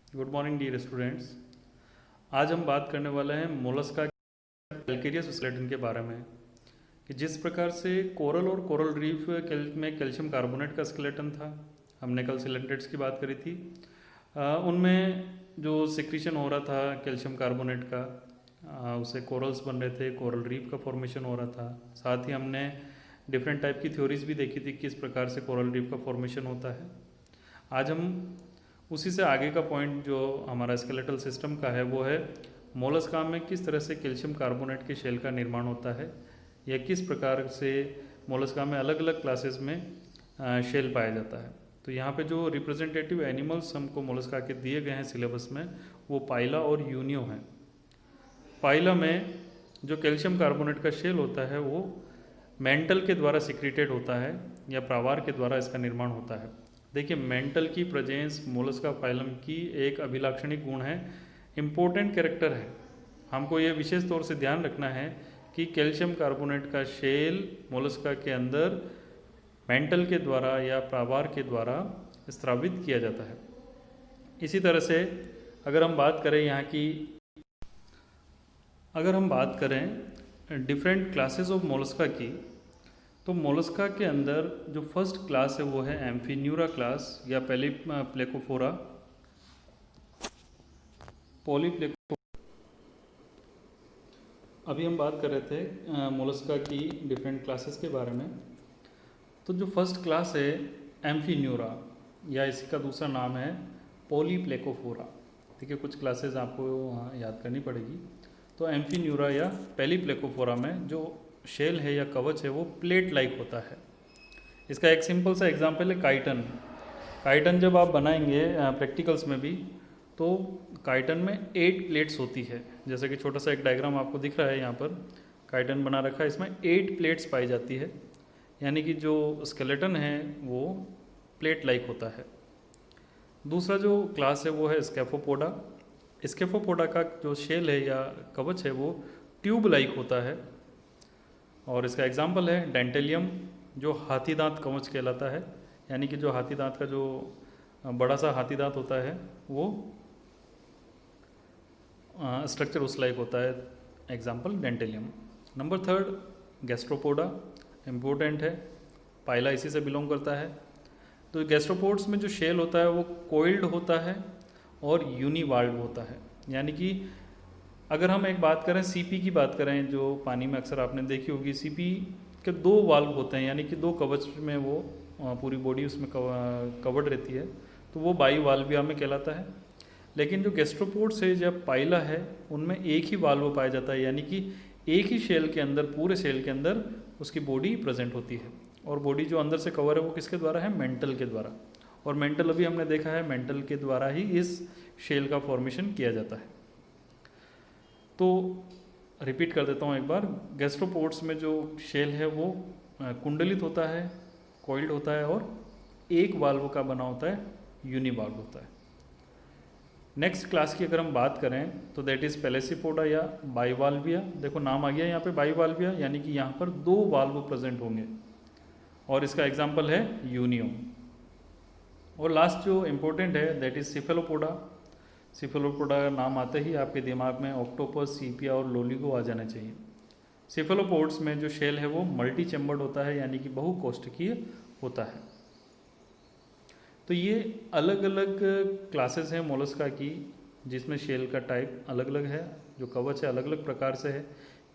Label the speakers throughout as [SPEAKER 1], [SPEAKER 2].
[SPEAKER 1] Good morning dear students. आज हम बात करने वाले हैं मोलस्का कैल्केरियस स्केलेटन के बारे में कि जिस प्रकार से कोरल और कोरल रीफ में कैल्शियम कार्बोनेट का स्केलेटन था। हमने कल सिलेंटेट्स की बात करी थी। उनमें जो सिक्रीशन हो रहा था कैल्शियम कार्बोनेट का, उससे कोरल्स बन रहे थे, कोरल रीफ का फॉर्मेशन हो रहा था। साथ ही हमने डिफरेंट टाइप की थ्योरीज भी देखी थी किस प्रकार से कोरल रीफ का फॉर्मेशन होता है। आज हम उसी से आगे का पॉइंट जो हमारा स्केलेटल सिस्टम का है वो है मोलस्का में किस तरह से कैल्शियम कार्बोनेट के शेल का निर्माण होता है, या किस प्रकार से मोलस्का में अलग अलग क्लासेस में शेल पाया जाता है। तो यहाँ पे जो रिप्रेजेंटेटिव एनिमल्स हमको मोलस्का के दिए गए हैं सिलेबस में, वो पाइला और यूनियो हैं। पाइला में जो कैल्शियम कार्बोनेट का शेल होता है वो मेंटल के द्वारा सिक्रीटेड होता है या प्रावार के द्वारा इसका निर्माण होता है। देखिए, मेंटल की प्रेजेंस मोलस्का फाइलम की एक अभिलाक्षणिक गुण है, इम्पोर्टेंट कैरेक्टर है। हमको ये विशेष तौर से ध्यान रखना है कि कैल्शियम कार्बोनेट का शेल मोलस्का के अंदर मेंटल के द्वारा या प्रावार के द्वारा स्रावित किया जाता है। इसी तरह से अगर हम बात करें यहाँ की, अगर हम बात करें डिफरेंट क्लासेस ऑफ मोलस्का की, तो मोलस्का के अंदर जो फर्स्ट क्लास है वो है एम्फीन्यूरा क्लास या पॉलीप्लेकोफोरा। अभी हम बात कर रहे थे मोलस्का की डिफरेंट क्लासेस के बारे में। तो जो फर्स्ट क्लास है एम्फीन्यूरा, या इसका दूसरा नाम है पॉलीप्लेकोफोरा। ठीक है, कुछ क्लासेस आपको याद करनी पड़ेगी। तो एम्फीन्यूरा या पॉलीप्लेकोफोरा में जो शेल है या कवच है वो प्लेट लाइक होता है। इसका एक सिंपल सा एग्जांपल है काइटन। काइटन जब आप बनाएंगे प्रैक्टिकल्स में भी, तो काइटन में 8 प्लेट्स होती है। जैसे कि छोटा सा एक डायग्राम आपको दिख रहा है, यहाँ पर काइटन बना रखा है, इसमें 8 प्लेट्स पाई जाती है। यानी कि जो स्केलेटन है वो प्लेट लाइक होता है। दूसरा जो क्लास है वो है स्कैफोपोडा। स्कैफोपोडा का जो शेल है या कवच है वो ट्यूब लाइक होता है, और इसका एग्जाम्पल है डेंटेलियम, जो हाथी दांत कवच कहलाता है। यानी कि जो हाथी दांत का जो बड़ा सा हाथी दांत होता है वो स्ट्रक्चर उस लाइक होता है, example Dentalium. Number 3 Gastropoda, important है, पाइला इसी से बिलोंग करता है। तो गैस्ट्रोपोड्स में जो शेल होता है वो कोइल्ड होता है और यूनिवाल्व होता है। यानी कि अगर हम एक बात करें सीपी की बात करें, जो पानी में अक्सर आपने देखी होगी, सीपी के 2 वाल्व होते हैं, यानी कि 2 कवच में वो पूरी बॉडी उसमें कवर्ड रहती है, तो वो बाई वाल्विया में कहलाता है। लेकिन जो गैस्ट्रोपोड्स है या पाइला है, उनमें एक ही वाल्व पाया जाता है, यानी कि एक ही शेल के अंदर, पूरे शेल के अंदर उसकी बॉडी प्रेजेंट होती है। और बॉडी जो अंदर से कवर है वो किसके द्वारा है? मेंटल के द्वारा। और मेंटल अभी हमने देखा है, मेंटल के द्वारा ही इस शेल का फॉर्मेशन किया जाता है। तो रिपीट कर देता हूँ एक बार, गैस्ट्रोपोड्स में जो शेल है वो कुंडलित होता है, कॉइल्ड होता है, और एक वाल्व का बना होता है, यूनिवाल्व होता है। नेक्स्ट क्लास की अगर हम बात करें तो दैट इज़ पेलेसिपोडा या बाइवाल्विया। देखो नाम आ गया यहाँ पे बाइवाल्विया, यानी कि यहाँ पर 2 वाल्व प्रेजेंट होंगे, और इसका एग्जाम्पल है यूनियो। और लास्ट जो इम्पोर्टेंट है दैट इज़ सिफेलोपोडा। सिफेलोपोडा का नाम आते ही आपके दिमाग में ऑक्टोपस, सीपिया और लोलिगो आ जाना चाहिए। सिफेलोपोड्स में जो शेल है वो मल्टी चैम्बर्ड होता है, यानी कि बहुकोष्ठकीय होता है। तो ये अलग अलग क्लासेस हैं मोलस्का की, जिसमें शेल का टाइप अलग अलग है, जो कवच है अलग अलग प्रकार से है।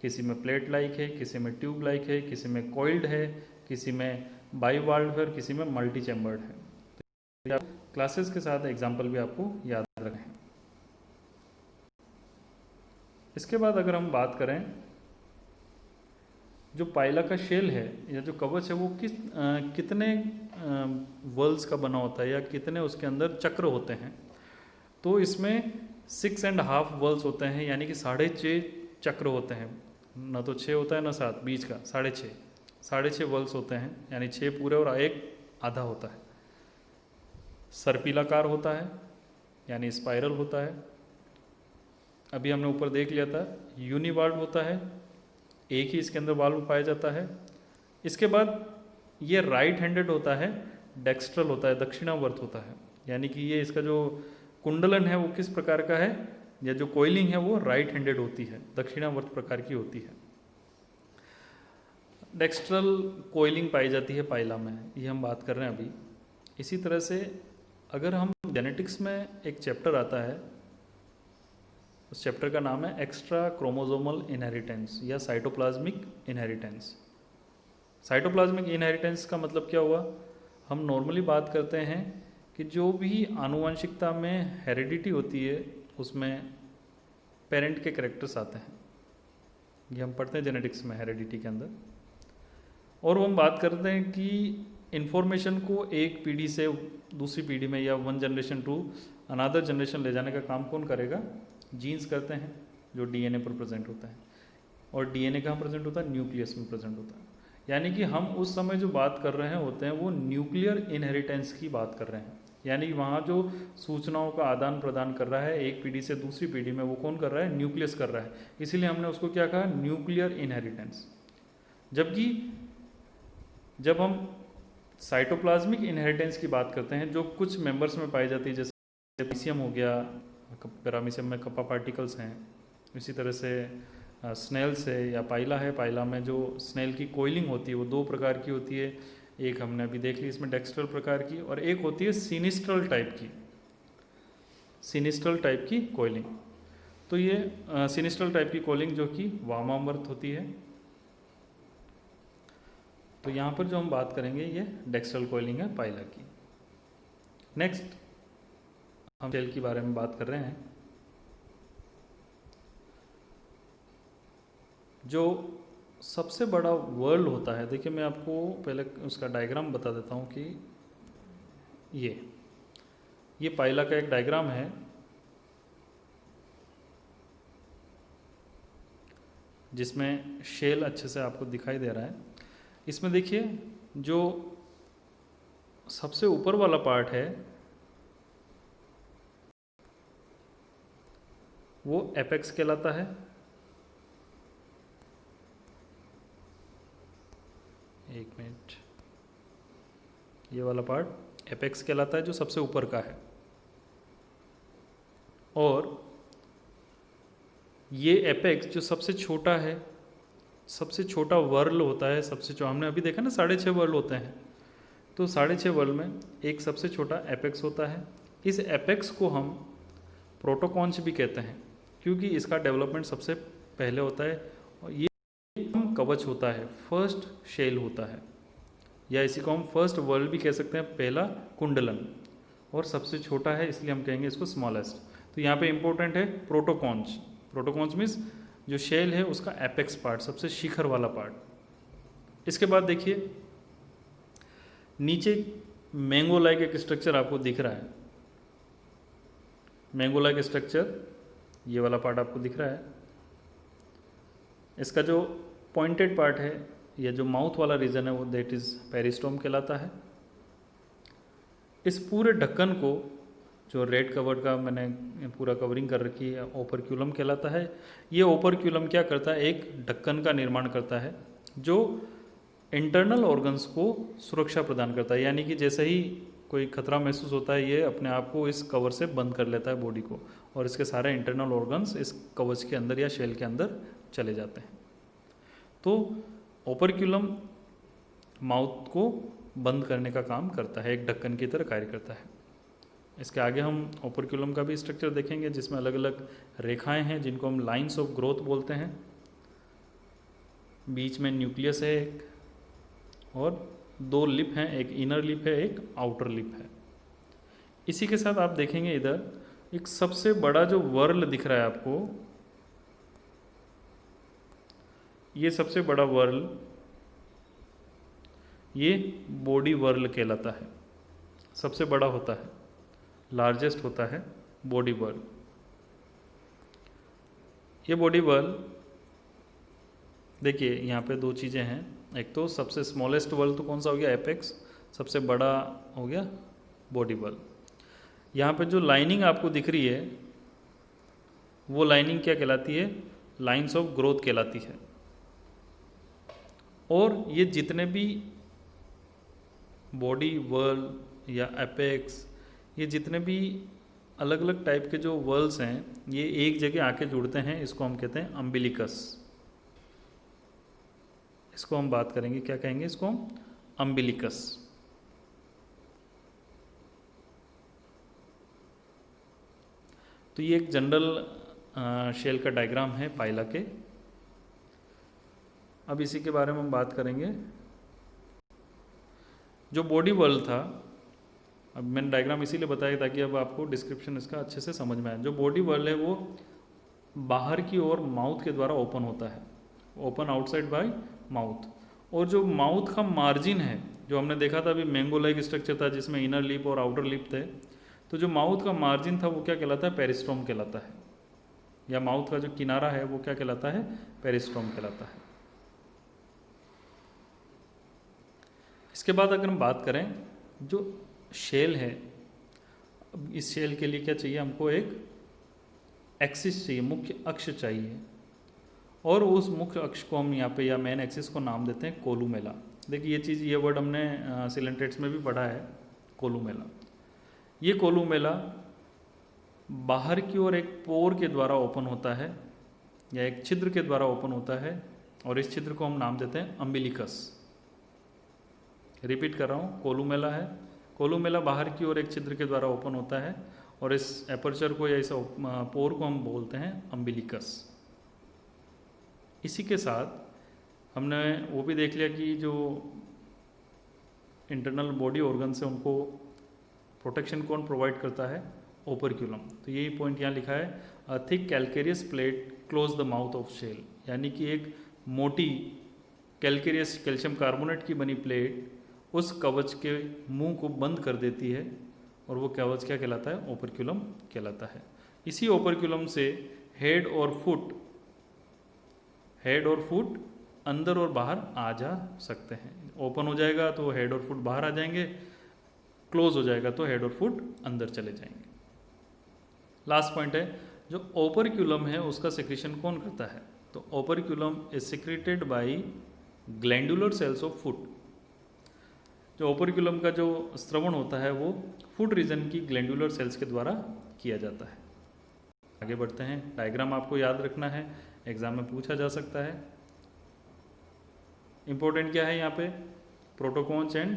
[SPEAKER 1] किसी में प्लेट लाइक है, किसी में ट्यूब लाइक है, किसी में कॉइल्ड है, किसी में बाइवाल्व है, किसी में मल्टी चैम्बर्ड है। तो क्लासेस के साथ एग्जाम्पल भी आपको याद रखें। इसके बाद अगर हम बात करें, जो पाइला का शेल है या जो कवच है वो कितने वर्ल्स का बना होता है, या कितने उसके अंदर चक्र होते हैं। तो इसमें 6.5 वर्ल्स होते हैं, यानी कि 6.5 चक्र होते हैं। ना तो 6 होता है ना 7, बीच का 6.5 वर्ल्स होते हैं, यानी 6 पूरे और 1 आधा होता है। सर्पिलाकार होता है, यानी स्पाइरल होता है। अभी हमने ऊपर देख लिया था, यूनिवाल्व होता है, एक ही इसके अंदर वाल्व पाया जाता है। इसके बाद ये राइट हैंडेड होता है, डेक्स्ट्रल होता है, दक्षिणावर्त होता है। यानी कि ये इसका जो कुंडलन है वो किस प्रकार का है, या जो कोइलिंग है वो राइट हैंडेड होती है, दक्षिणावर्त प्रकार की होती है। डेक्स्ट्रल कोइलिंग पाई जाती है पाइला में, ये हम बात कर रहे हैं अभी। इसी तरह से अगर हम जेनेटिक्स में एक चैप्टर आता है, उस चैप्टर का नाम है एक्स्ट्रा क्रोमोसोमल इनहेरिटेंस या साइटोप्लाज्मिक इनहेरिटेंस। साइटोप्लाज्मिक इनहेरिटेंस का मतलब क्या हुआ, हम नॉर्मली बात करते हैं कि जो भी आनुवंशिकता में हेरिडिटी होती है उसमें पेरेंट के कैरेक्टर्स आते हैं, ये हम पढ़ते हैं जेनेटिक्स में हेरिडिटी के अंदर। और वो हम बात करते हैं कि इन्फॉर्मेशन को एक पीढ़ी से दूसरी पीढ़ी में या one generation to another generation ले जाने का काम कौन करेगा, जीन्स करते हैं जो डीएनए पर प्रेजेंट होता है। और डीएनए कहाँ प्रेजेंट होता है, न्यूक्लियस में प्रेजेंट होता है। यानी कि हम उस समय जो बात कर रहे होते हैं वो न्यूक्लियर इनहेरिटेंस की बात कर रहे हैं, यानी वहाँ जो सूचनाओं का आदान प्रदान कर रहा है एक पीढ़ी से दूसरी पीढ़ी में, वो कौन कर रहा है, न्यूक्लियस कर रहा है। इसीलिए हमने उसको क्या कहा, न्यूक्लियर इनहेरिटेंस। जबकि जब हम साइटोप्लाज्मिक इनहेरिटेंस की बात करते हैं जो कुछ मेंबर्स में पाई जाती है, जैसे पैरामीशियम हो गया, पैरामीशियम में कप्पा पार्टिकल्स हैं, इसी तरह से स्नेल्स है या पाइला है, पाइला में जो स्नेल की कोइलिंग होती है वो दो प्रकार की होती है, एक हमने अभी देख ली इसमें डेक्स्ट्रल प्रकार की, और एक होती है सिनिस्ट्रल टाइप की, सिनिस्ट्रल टाइप की कोइलिंग। तो ये सिनिस्ट्रल टाइप की कोइलिंग जो कि वामावर्त होती है। तो यहाँ पर जो हम बात करेंगे ये डेक्स्ट्रल कोइलिंग है पाइला की। नेक्स्ट हम सेल के बारे में बात कर रहे हैं। जो सबसे बड़ा वर्ल्ड होता है, देखिए मैं आपको पहले उसका डायग्राम बता देता हूँ कि ये पाइला का एक डायग्राम है। जिसमें शेल अच्छे से आपको दिखाई दे रहा है। इसमें देखिए जो सबसे ऊपर वाला पार्ट है वो एपेक्स कहलाता है। एक मिनट, ये वाला पार्ट एपेक्स कहलाता है जो सबसे ऊपर का है। और ये एपेक्स जो सबसे छोटा है, सबसे छोटा वर्ल होता है, सबसे हमने अभी देखा ना 6.5 वर्ल होते हैं, तो 6.5 वर्ल में एक सबसे छोटा एपेक्स होता है। इस एपेक्स को हम प्रोटोकॉन्च भी कहते हैं क्योंकि इसका डेवलपमेंट सबसे पहले होता है। और ये कवच होता है, फर्स्ट शेल होता है, या इसी को हम फर्स्ट वर्ल्ड भी कह सकते हैं, पहला कुंडलन, और सबसे छोटा है इसलिए हम कहेंगे इसको स्मॉलेस्ट। तो यहाँ पे इंपॉर्टेंट है प्रोटोकॉन्च। प्रोटोकॉन्च मीन्स जो शेल है उसका एपेक्स पार्ट, सबसे शिखर वाला पार्ट। इसके बाद देखिए नीचे मैंगो लाइक एक स्ट्रक्चर आपको दिख रहा है। मैंगो लाइक स्ट्रक्चर, ये वाला पार्ट आपको दिख रहा है। इसका जो पॉइंटेड पार्ट है या जो माउथ वाला रीजन है वो दैट इज पेरिस्टोम कहलाता है। इस पूरे ढक्कन को जो रेड कवर का मैंने पूरा कवरिंग कर रखी है ओपरक्यूलम कहलाता है। ये ओपरक्यूलम क्या करता है, एक ढक्कन का निर्माण करता है जो इंटरनल ऑर्गन्स को सुरक्षा प्रदान करता है। यानी कि जैसे ही कोई खतरा महसूस होता है ये अपने आप को इस कवर से बंद कर लेता है बॉडी को, और इसके सारे इंटरनल ऑर्गन्स इस कवच के अंदर या शेल के अंदर चले जाते हैं। तो ओपरक्यूलम माउथ को बंद करने का काम करता है, एक ढक्कन की तरह कार्य करता है। इसके आगे हम ओपरक्यूलम का भी स्ट्रक्चर देखेंगे जिसमें अलग अलग रेखाएं हैं जिनको हम लाइंस ऑफ ग्रोथ बोलते हैं। बीच में न्यूक्लियस है एक, और 2 लिप हैं, एक इनर लिप है, एक आउटर लिप है। इसी के साथ आप देखेंगे इधर एक सबसे बड़ा जो वर्ल दिख रहा है आपको, ये सबसे बड़ा वर्ल ये बॉडी वर्ल कहलाता है। सबसे बड़ा होता है, लार्जेस्ट होता है बॉडी वर्ल। ये बॉडी वर्ल देखिए यहाँ पे 2 चीज़ें हैं, एक तो सबसे स्मॉलेस्ट वर्ल तो कौन सा हो गया, एपेक्स, सबसे बड़ा हो गया बॉडी वर्ल। यहाँ पे जो लाइनिंग आपको दिख रही है वो लाइनिंग क्या कहलाती है, लाइंस ऑफ ग्रोथ कहलाती है। और ये जितने भी बॉडी वर्ल या एपेक्स, ये जितने भी अलग अलग टाइप के जो वर्ल्स हैं ये एक जगह आके जुड़ते हैं, इसको हम कहते हैं अम्बिलिकस। इसको हम बात करेंगे, क्या कहेंगे इसको हम? अम्बिलिकस। तो ये एक जनरल शेल का डायग्राम है पाइला के। अब इसी के बारे में हम बात करेंगे। जो बॉडी वर्ल्ड था, अब मैंने डायग्राम इसीलिए बताया ताकि अब आपको डिस्क्रिप्शन इसका अच्छे से समझ में आए। जो बॉडी वर्ल्ड है वो बाहर की ओर माउथ के द्वारा ओपन होता है, ओपन आउटसाइड बाय माउथ। और जो माउथ का मार्जिन है, जो हमने देखा था अभी मैंगो लाइक स्ट्रक्चर था जिसमें इनर लिप और आउटर लिप थे, तो जो माउथ का मार्जिन था वो क्या कहलाता है? पेरिस्टोम कहलाता है। या माउथ का जो किनारा है वो क्या कहलाता है? पेरिस्टोम कहलाता है। इसके बाद अगर हम बात करें जो शेल है, अब इस शेल के लिए क्या चाहिए हमको? एक एक्सिस चाहिए, मुख्य अक्ष चाहिए। और उस मुख्य अक्ष को हम यहाँ पे या मेन एक्सिस को नाम देते हैं कोलुमेला। देखिए ये वर्ड हमने सिलेंटेट्स में भी पढ़ा है, कोलुमेला। ये कोलुमेला बाहर की ओर एक पोर के द्वारा ओपन होता है या एक छिद्र के द्वारा ओपन होता है, और इस छिद्र को हम नाम देते हैं अम्बिलिकस। रिपीट कर रहा हूँ, कोलुमेला है, कोलुमेला बाहर की ओर एक छिद्र के द्वारा ओपन होता है, और इस एपर्चर को या इस पोर को हम बोलते हैं अम्बिलिकस। इसी के साथ हमने वो भी देख लिया कि जो इंटरनल बॉडी ऑर्गन्स है उनको प्रोटेक्शन कौन प्रोवाइड करता है? ओपरक्यूलम। तो यही पॉइंट यहाँ लिखा है, a thick calcareous plate close the mouth of shell, यानी कि एक मोटी कैल्केरियस कैल्शियम कार्बोनेट की बनी प्लेट उस कवच के मुंह को बंद कर देती है, और वो कवच क्या कहलाता है? ओपरक्यूलम कहलाता है। इसी ओपरक्यूलम से हेड और फुट अंदर और बाहर आ जा सकते हैं। ओपन हो जाएगा तो हेड और फुट बाहर आ जाएंगे, क्लोज हो जाएगा तो हेड और फुट अंदर चले जाएंगे। लास्ट पॉइंट है, जो ओपरक्यूलम है उसका सेक्रेशन कौन करता है? तो operculum is secreted bye glandular cells of foot. जो ओपरक्यूलम का जो स्रवण होता है वो फुट रीजन की ग्लैंडुलर सेल्स के द्वारा किया जाता है। आगे बढ़ते हैं। डायग्राम आपको याद रखना है, एग्जाम में पूछा जा सकता है। इंपॉर्टेंट क्या है यहाँ पे? प्रोटोकॉन्च एंड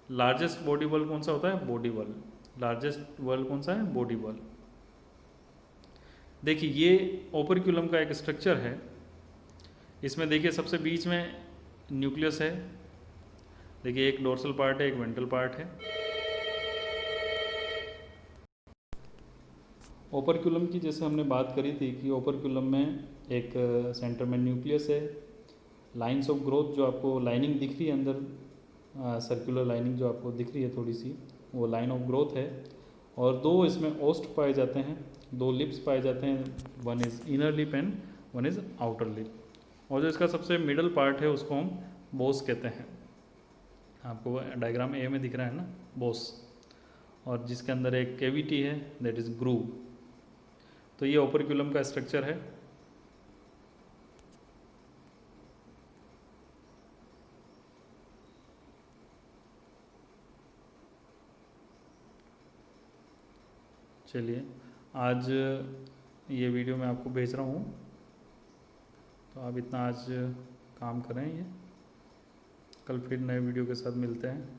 [SPEAKER 1] लार्जेस्ट बॉडी वॉल कौन सा होता है? Body wall. लार्जेस्ट वॉल कौन सा है? Body wall. देखिए ये ओपरक्यूलम का एक स्ट्रक्चर है। इसमें देखिए सबसे बीच में न्यूक्लियस है। देखिए एक डोर्सल पार्ट है, एक वेंट्रल पार्ट है। ओपरक्यूलम की जैसे हमने बात करी थी कि ओपरक्यूलम में एक सेंटर में न्यूक्लियस है। लाइंस ऑफ ग्रोथ जो आपको लाइनिंग दिख रही है अंदर, सर्कुलर लाइनिंग जो आपको दिख रही है थोड़ी सी, वो लाइन ऑफ ग्रोथ है। और दो इसमें ओस्ट पाए जाते हैं, दो लिप्स पाए जाते हैं, one is inner lip and one is outer lip. और जो इसका सबसे मिडल पार्ट है उसको हम बोस कहते हैं। आपको डायग्राम ए में दिख रहा है ना, बोस, और जिसके अंदर एक कैविटी है दैट इज़ ग्रूव। तो ये ओपरक्यूलम का स्ट्रक्चर है। चलिए आज ये वीडियो मैं आपको भेज रहा हूँ, तो आप इतना आज काम करें। ये कल फिर नए वीडियो के साथ मिलते हैं।